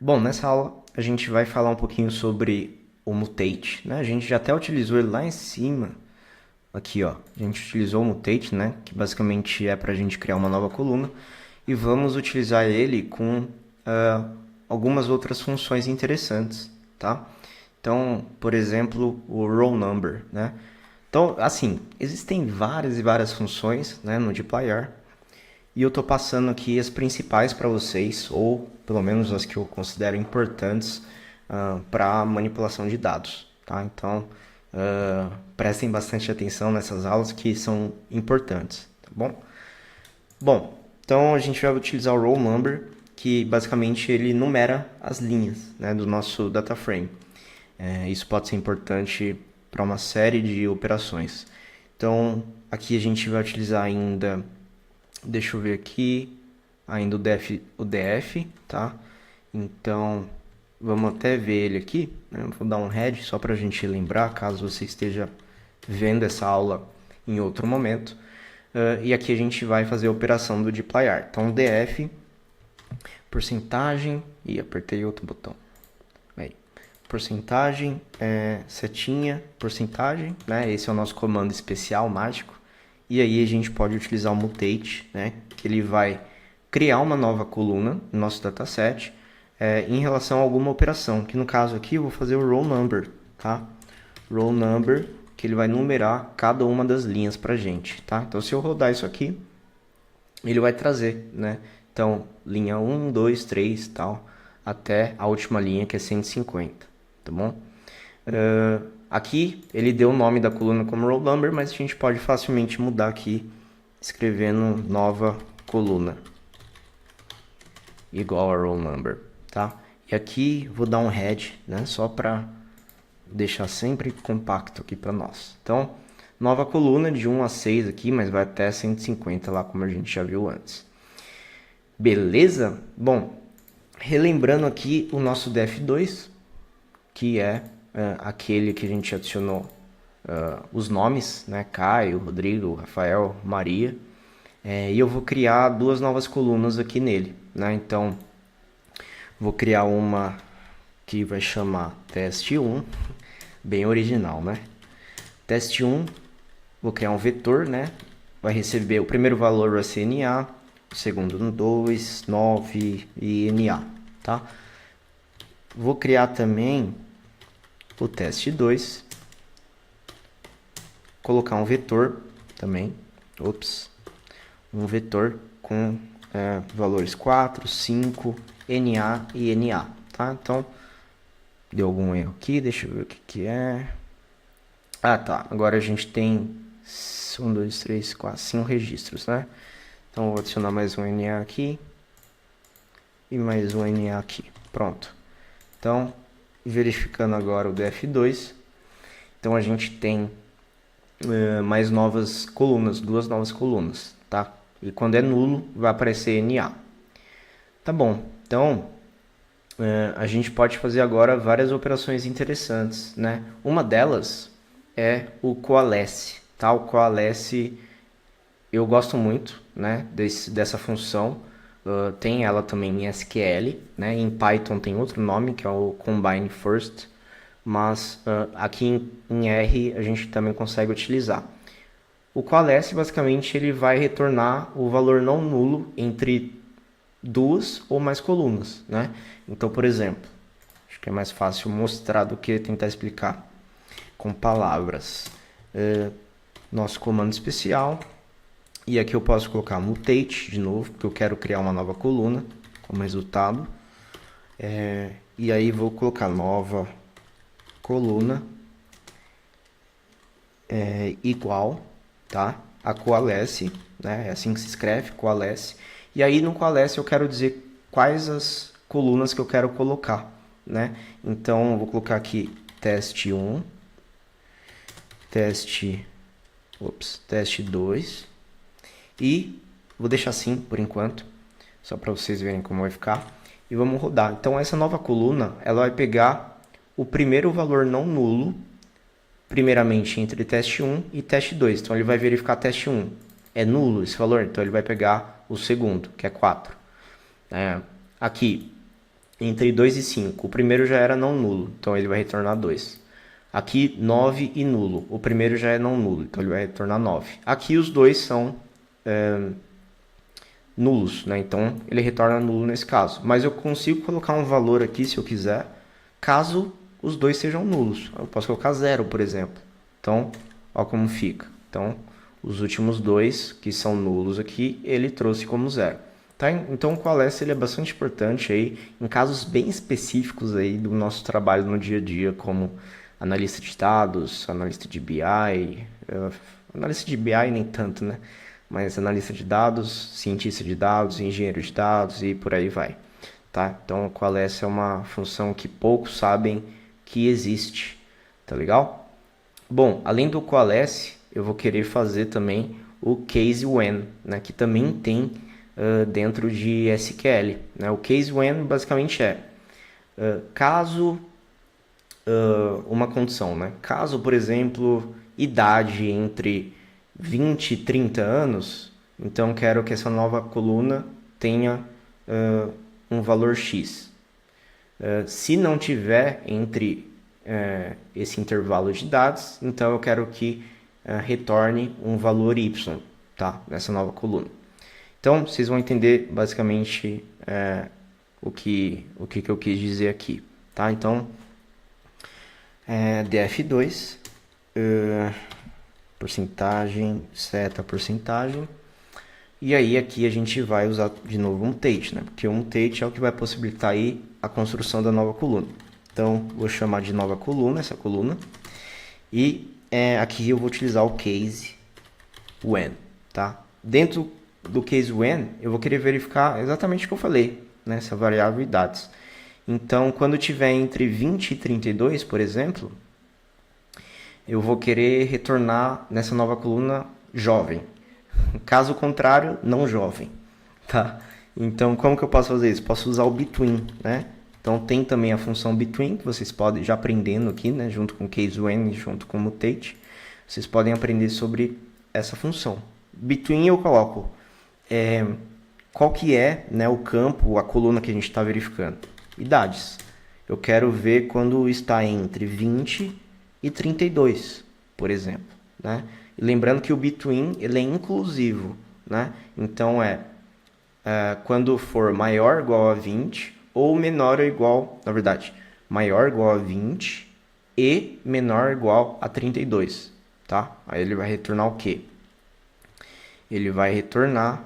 Bom, nessa aula a gente vai falar um pouquinho sobre o mutate, né? A gente já até utilizou ele lá em cima, aqui ó, a gente utilizou o mutate, né? Que basicamente é para a gente criar uma nova coluna e vamos utilizar ele com algumas outras funções interessantes, tá? Então, por exemplo, o roll number, né? Então, assim, existem várias e várias funções, né, no dplyr, e eu estou passando aqui as principais para vocês, ou pelo menos as que eu considero importantes para manipulação de dados. Tá? Então, prestem bastante atenção nessas aulas que são importantes. Tá bom? Bom, então a gente vai utilizar o roll number, que basicamente ele numera as linhas, né, do nosso data frame. Isso pode ser importante para uma série de operações. Então, aqui a gente vai utilizar ainda, deixa eu ver aqui, ainda o DF, tá? Então, vamos até ver ele aqui, né? Vou dar um head só para a gente lembrar, caso você esteja vendo essa aula em outro momento. E aqui a gente vai fazer a operação do dplyr. Então, DF, porcentagem, e apertei outro botão. Aí. Porcentagem, setinha, porcentagem, né? Esse é o nosso comando especial mágico. E aí a gente pode utilizar o mutate, né? Que ele vai criar uma nova coluna no nosso dataset em relação a alguma operação, que no caso aqui eu vou fazer o roll number, tá? Roll number, que ele vai numerar cada uma das linhas pra gente, tá? Então se eu rodar isso aqui, ele vai trazer, né? Então, linha 1, 2, 3, tal, até a última linha que é 150, tá bom? Aqui ele deu o nome da coluna como roll number, mas a gente pode facilmente mudar aqui, escrevendo nova coluna, igual a roll number, tá? E aqui vou dar um head, né? Só para deixar sempre compacto aqui para nós. Então, nova coluna de 1 a 6 aqui, mas vai até 150 lá, como a gente já viu antes. Beleza? Bom, relembrando aqui o nosso df2, que é aquele que a gente adicionou os nomes, né? Caio, Rodrigo, Rafael, Maria. E eu vou criar duas novas colunas aqui nele, né? Então, vou criar uma que vai chamar teste 1, bem original, né? Teste 1, vou criar um vetor, né? Vai receber o primeiro valor vai ser NA, o segundo no 2, 9 e NA, tá? Vou criar também o teste 2, colocar um vetor também, um vetor com valores 4, 5, NA e NA, tá? Então, deu algum erro aqui, deixa eu ver o que é. Ah, tá, agora a gente tem 1, 2, 3, 4, 5 registros, né? Então, vou adicionar mais um NA aqui e mais um NA aqui, pronto. Então, verificando agora o df2, então a gente tem mais novas colunas, duas novas colunas, tá? E quando é nulo, vai aparecer NA. Tá bom, então a gente pode fazer agora várias operações interessantes, né? Uma delas é o coalesce, tá? O coalesce eu gosto muito, né, dessa função. Tem ela também em SQL, né? Em Python tem outro nome que é o combine first, mas aqui em R a gente também consegue utilizar. O coalesce basicamente ele vai retornar o valor não nulo entre duas ou mais colunas, né? Então, por exemplo, acho que é mais fácil mostrar do que tentar explicar com palavras. Nosso comando especial, e aqui eu posso colocar mutate de novo, porque eu quero criar uma nova coluna como resultado. E aí vou colocar nova coluna igual, tá? A coalesce, né? É assim que se escreve, coalesce. E aí no coalesce eu quero dizer quais as colunas que eu quero colocar, né? Então eu vou colocar aqui teste 1, teste 2 e vou deixar assim por enquanto, só para vocês verem como vai ficar. E vamos rodar. Então essa nova coluna, ela vai pegar o primeiro valor não nulo, primeiramente entre teste 1 e teste 2. Então ele vai verificar teste 1. É nulo esse valor, então ele vai pegar o segundo, que é 4. Aqui entre 2 e 5. O primeiro já era não nulo, então ele vai retornar 2. Aqui 9 e nulo. O primeiro já é não nulo, então ele vai retornar 9. Aqui os dois são nulos, né? Então ele retorna nulo nesse caso. Mas eu consigo colocar um valor aqui se eu quiser, caso os dois sejam nulos. Eu posso colocar 0, por exemplo. Então, ó como fica. Então, os últimos dois que são nulos aqui, ele trouxe como 0. Tá? Então o coalesce ele é bastante importante aí em casos bem específicos aí do nosso trabalho no dia a dia, como analista de dados, analista de BI, analista de BI nem tanto, né? Mas analista de dados, cientista de dados, engenheiro de dados e por aí vai. Tá? Então o coalesce é uma função que poucos sabem que existe, tá legal? Bom, além do coalesce, eu vou querer fazer também o case when, né? Que também tem dentro de SQL. Né? O case when basicamente é caso uma condição, né? Caso, por exemplo, idade entre 20 e 30 anos, então quero que essa nova coluna tenha um valor X. Se não tiver entre esse intervalo de dados, então eu quero que retorne um valor Y, tá? Nessa nova coluna. Então, vocês vão entender basicamente o que eu quis dizer aqui, tá? Então, df2, porcentagem, seta porcentagem, e aí aqui a gente vai usar de novo um tate, né? Porque um tate é o que vai possibilitar aí a construção da nova coluna. Então, vou chamar de nova coluna, essa coluna, e aqui eu vou utilizar o case when, tá? Dentro do case when, eu vou querer verificar exatamente o que eu falei, né? Essa variável idades. Então, quando tiver entre 20 e 32, por exemplo, eu vou querer retornar nessa nova coluna jovem. Caso contrário, não jovem, tá? Então, como que eu posso fazer isso? Posso usar o between, né? Então, tem também a função between, que vocês podem, já aprendendo aqui, né? Junto com case when, junto com mutate, vocês podem aprender sobre essa função. Between eu coloco qual que é, né, o campo, a coluna que a gente está verificando. Idades. Eu quero ver quando está entre 20 e 32, por exemplo, né? E lembrando que o between ele é inclusivo, né? Então quando for maior ou igual a 20 ou menor ou igual, na verdade, maior ou igual a 20 e menor ou igual a 32, tá? Aí ele vai retornar o quê? Ele vai retornar,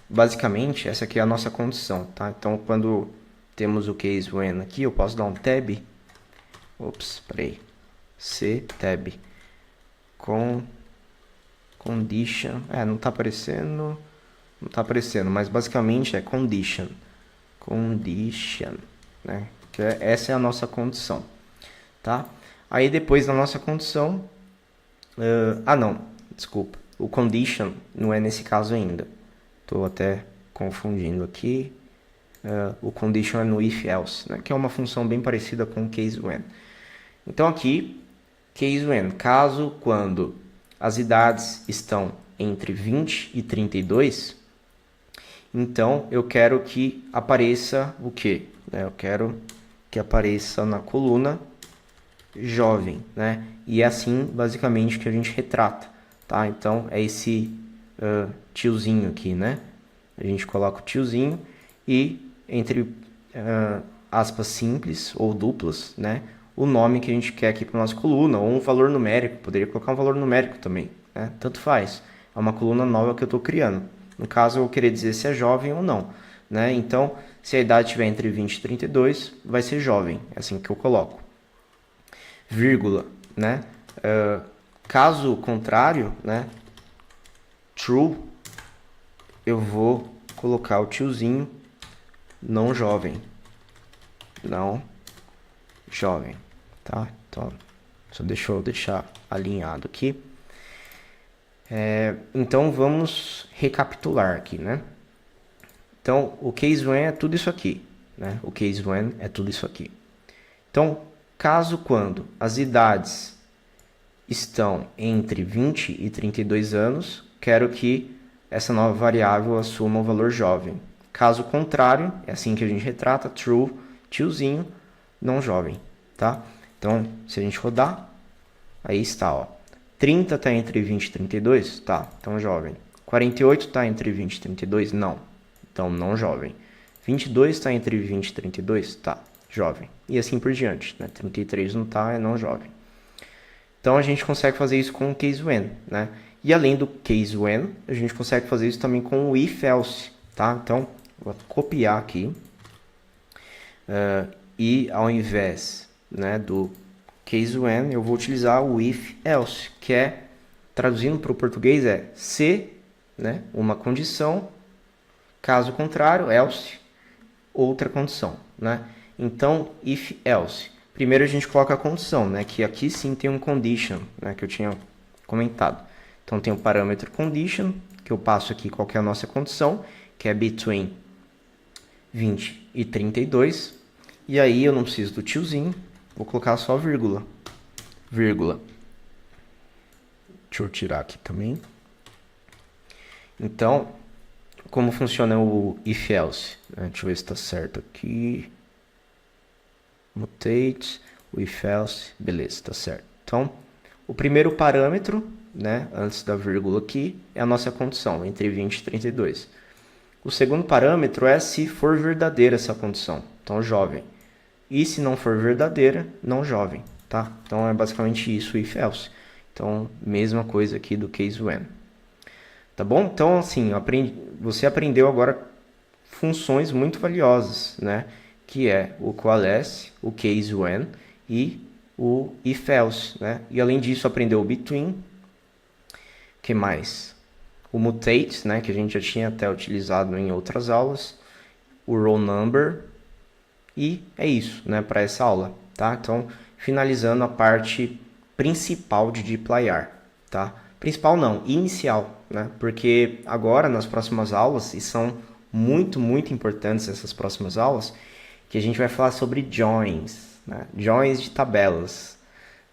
basicamente, essa aqui é a nossa condição, tá? Então, quando temos o case when aqui, eu posso dar um tab, c tab, condition, não tá aparecendo, mas basicamente é condition, né? Que essa é a nossa condição, tá? Aí depois da nossa condição, desculpa, o condition não é nesse caso ainda, estou até confundindo aqui. O condition é no if else, né? Que é uma função bem parecida com o case when. Então aqui, case when, caso quando as idades estão entre 20 e 32, então eu quero que apareça o quê? Eu quero que apareça na coluna jovem, né? E é assim basicamente que a gente retrata, tá? Então é esse tiozinho aqui, né? A gente coloca o tiozinho e entre aspas simples ou duplas, né? O nome que a gente quer aqui para nossa coluna, ou um valor numérico, poderia colocar um valor numérico também, né? Tanto faz, é uma coluna nova que eu estou criando. No caso, eu vou querer dizer se é jovem ou não, né? Então, se a idade estiver entre 20 e 32, vai ser jovem, é assim que eu coloco. Vírgula, né? Caso contrário, né? True, eu vou colocar o tiozinho não jovem, tá? Então, só deixa eu deixar alinhado aqui. Então, vamos recapitular aqui, né? Então, o case when é tudo isso aqui, né? O case when é tudo isso aqui. Então, caso quando as idades estão entre 20 e 32 anos, quero que essa nova variável assuma o valor jovem. Caso contrário, é assim que a gente retrata, true, tiozinho, não jovem, tá? Então, se a gente rodar, aí está, ó. 30 está entre 20 e 32? Tá, então jovem. 48 está entre 20 e 32? Não, então não jovem. 22 está entre 20 e 32? Tá, jovem. E assim por diante, né? 33 não tá, é não jovem. Então a gente consegue fazer isso com o case when, né? E além do case when, a gente consegue fazer isso também com o if else, tá? Então, vou copiar aqui. E ao invés, né, do case when, eu vou utilizar o if else, que é, traduzindo para o português, é se, né, uma condição, caso contrário, else, outra condição, né? Então, if else. Primeiro a gente coloca a condição, né, que aqui sim tem um condition, né, que eu tinha comentado. Então tem o parâmetro condition, que eu passo aqui qual que é a nossa condição, que é between 20 e 32. E aí eu não preciso do tiozinho, vou colocar só vírgula. Vírgula. Deixa eu tirar aqui também. Então, como funciona o if else? Deixa eu ver se está certo aqui. Mutate, o if else, beleza, está certo. Então, o primeiro parâmetro, né, antes da vírgula aqui, é a nossa condição, entre 20 e 32. O segundo parâmetro é se for verdadeira essa condição, então jovem. E se não for verdadeira, não jovem, tá? Então é basicamente isso o if else. Então, mesma coisa aqui do case when. Tá bom? Então, assim, você aprendeu agora funções muito valiosas, né? Que é o coalesce, o case when e o if else, né? E além disso, aprendeu o between. Que mais? O mutate, né? Que a gente já tinha até utilizado em outras aulas. O roll number. E é isso, né? Para essa aula, tá? Então, finalizando a parte principal de dplyr, tá? Principal não, inicial, né? Porque agora, nas próximas aulas, e são muito, muito importantes essas próximas aulas, que a gente vai falar sobre joins, né? Joins de tabelas,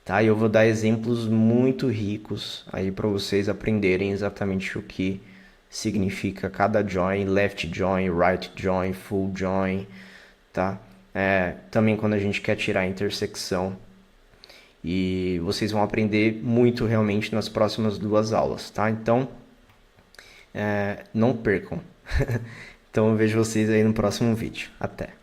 tá? E eu vou dar exemplos muito ricos aí para vocês aprenderem exatamente o que significa cada join, left join, right join, full join, tá? Também quando a gente quer tirar a intersecção. E vocês vão aprender muito realmente nas próximas 2 aulas, tá? Então, não percam. Então eu vejo vocês aí no próximo vídeo. Até!